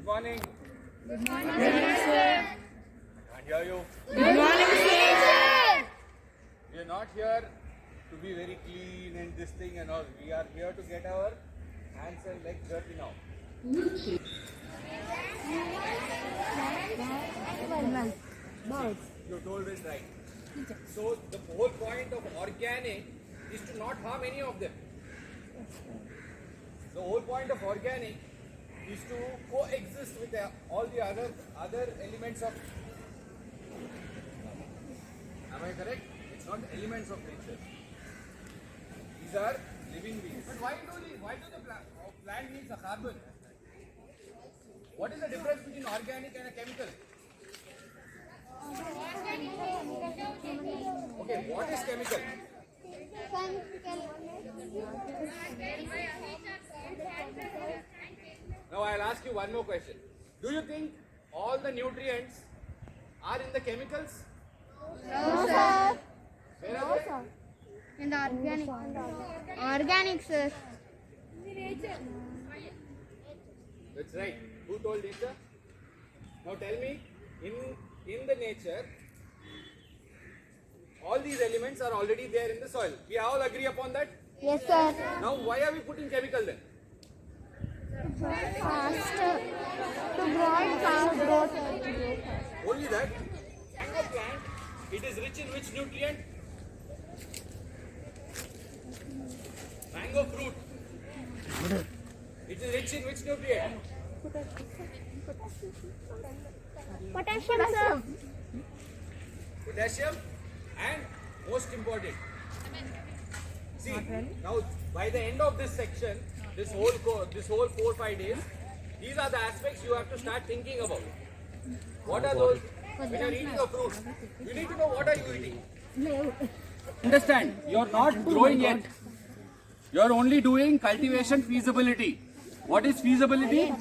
Good morning. Good morning, sir. I can't hear you. Good morning, sir. We are not here to be very clean and this thing and all. We are here to get our hands and legs dirty now. You told it right. So the whole point of organic is to not harm any of them. The whole point of organic is to coexist with all the other elements of. Am I correct? It's not elements of nature. These are living beings. But why do the plant needs a carbon? What is the difference between organic and a chemical? Okay, what is chemical? Now I'll ask you one more question. Do you think all the nutrients are in the chemicals? No, sir. Where are they? In the organic. Organic, sir. That's right. Who told nature? Now tell me, in the nature, all these elements are already there in the soil. We all agree upon that? Yes, sir. Now why are we putting chemical then? Faster. To broad growth. Only that. Mango plant, it is rich in which nutrient? Mango fruit. It is rich in which nutrient? Potassium, sir. Potassium and most important. See, now by the end of this section, this whole 4-5 days, these are the aspects you have to start thinking about. What are those? When you are eating a fruit, you need to know what are you eating. Understand, you are not growing yet. You are only doing cultivation feasibility. What is feasibility?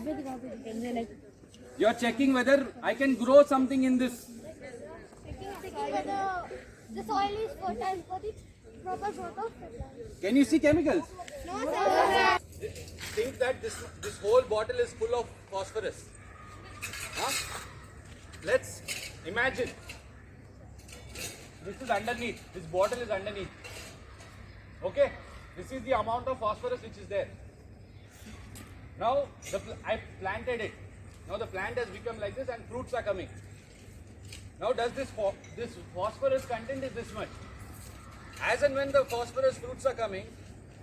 You are checking whether I can grow something in this. Checking whether the soil is fertile for the proper growth of plant. Can you see chemicals? No, sir. Think that this whole bottle is full of phosphorus. Huh? Let's imagine this is underneath. This bottle is underneath. Okay? This is the amount of phosphorus which is there. Now I planted it. Now the plant has become like this and fruits are coming. Now does this phosphorus content is this much? As and when the phosphorus fruits are coming,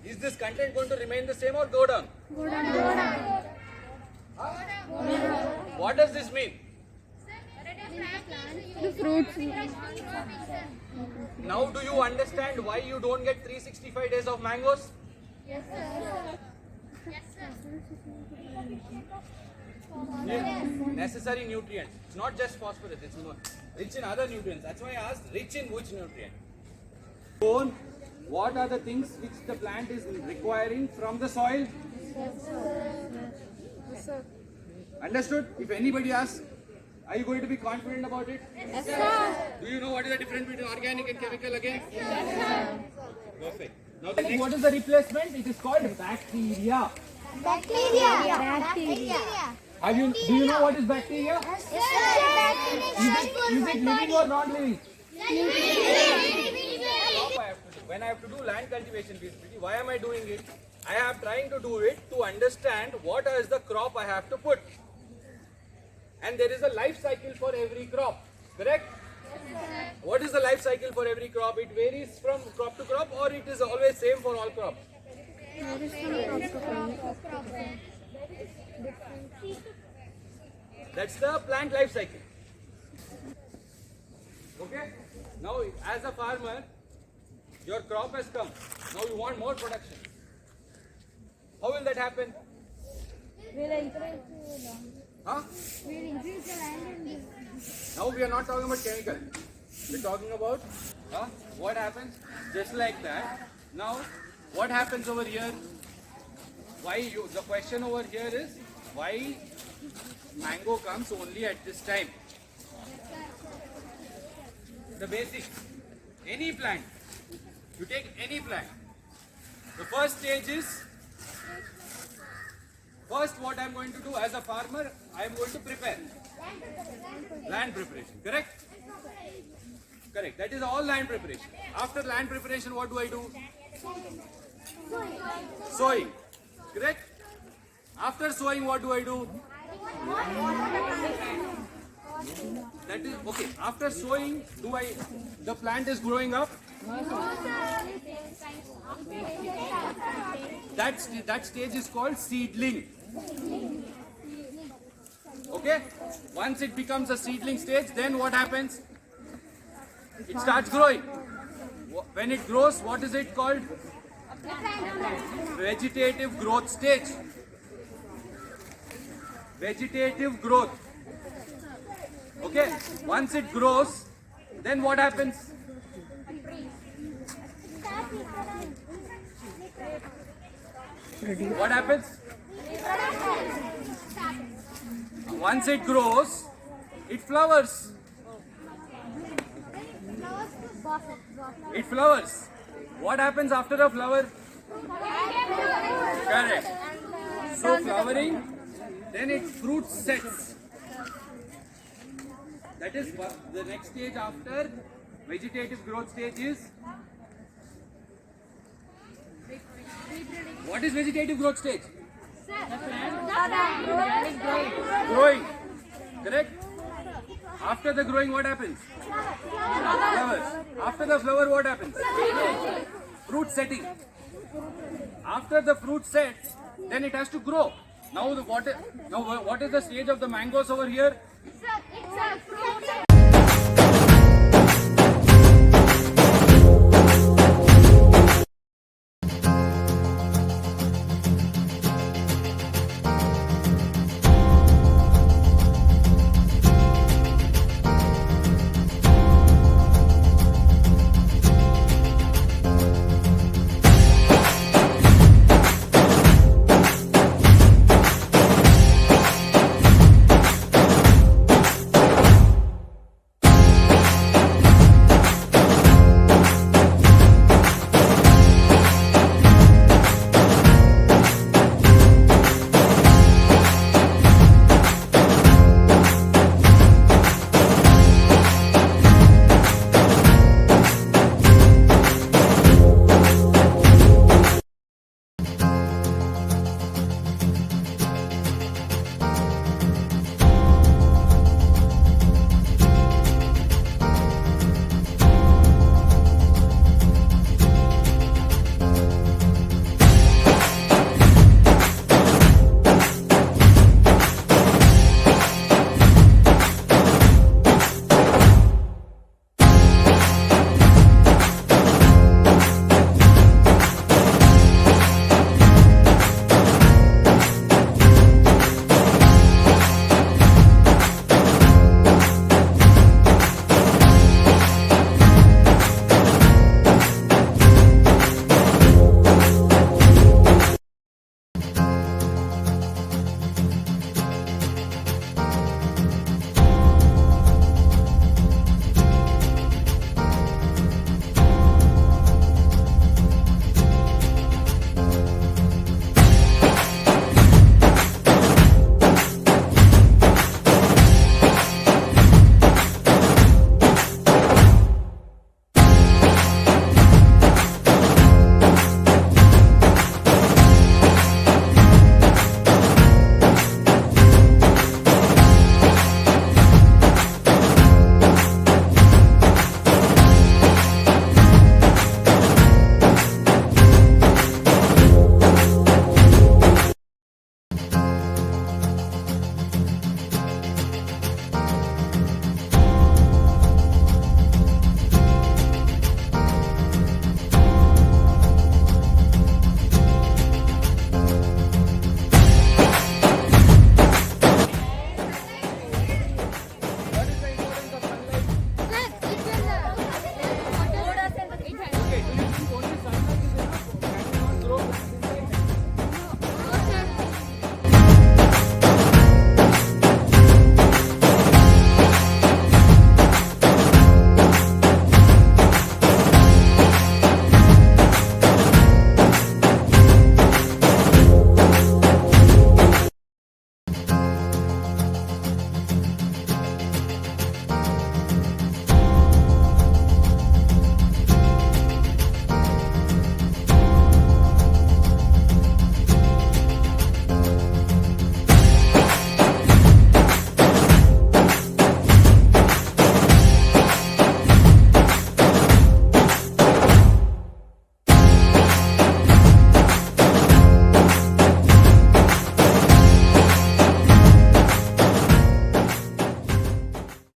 is this content going to remain the same or go down? Go down. Huh? What does this mean? The fruits. Now do you understand why you don't get 365 days of mangoes? Yes, sir. Necessary nutrients. It's not just phosphorus, it's rich in other nutrients. That's why I asked rich in which nutrient? Bone, what are the things which the plant is requiring from the soil? Yes, sir. Understood? If anybody asks, are you going to be confident about it? Yes, sir. Do you know what is the difference between organic and chemical again? Yes, sir. Perfect. Now the next, what is the replacement? It is called bacteria. Bacteria. Do you know what is bacteria? Yes, sir. Is it living or not living? Living. When I have to do land cultivation feasibility, why am I doing it? I am trying to do it to understand what is the crop I have to put. And there is a life cycle for every crop, correct? Yes, what is the life cycle for every crop? It varies from crop to crop or it is always same for all crops? That's the plant life cycle. Okay? Now as a farmer, your crop has come. Now you want more production. How will that happen? Huh? Now we are not talking about chemical. We're talking about what happens just like that. Now what happens over here? The question over here is why mango comes only at this time. The basics. Any plant. You take any plant. The first stage is First, what I am going to do as a farmer, I am going to prepare. Land preparation, correct? Correct. That is all land preparation. After land preparation, what do I do? Sowing. Correct? After sowing, what do I do? That is okay. After sowing, the plant is growing up? That stage is called seedling. Okay? Once it becomes a seedling stage, then what happens? It starts growing. When it grows, what is it called? Vegetative growth stage. Vegetative growth. Okay? Once it grows, then what happens? What happens? Once it grows, it flowers. It flowers. What happens after a flower? Correct. So flowering, then its fruit sets. That is the next stage after vegetative growth stage is. What is vegetative growth stage? Growing. Correct? After the growing, what happens? Flowers. After the flower, what happens? Fruit setting. After the fruit sets, then it has to grow. Now what is the stage of the mangoes over here? It's a fruit.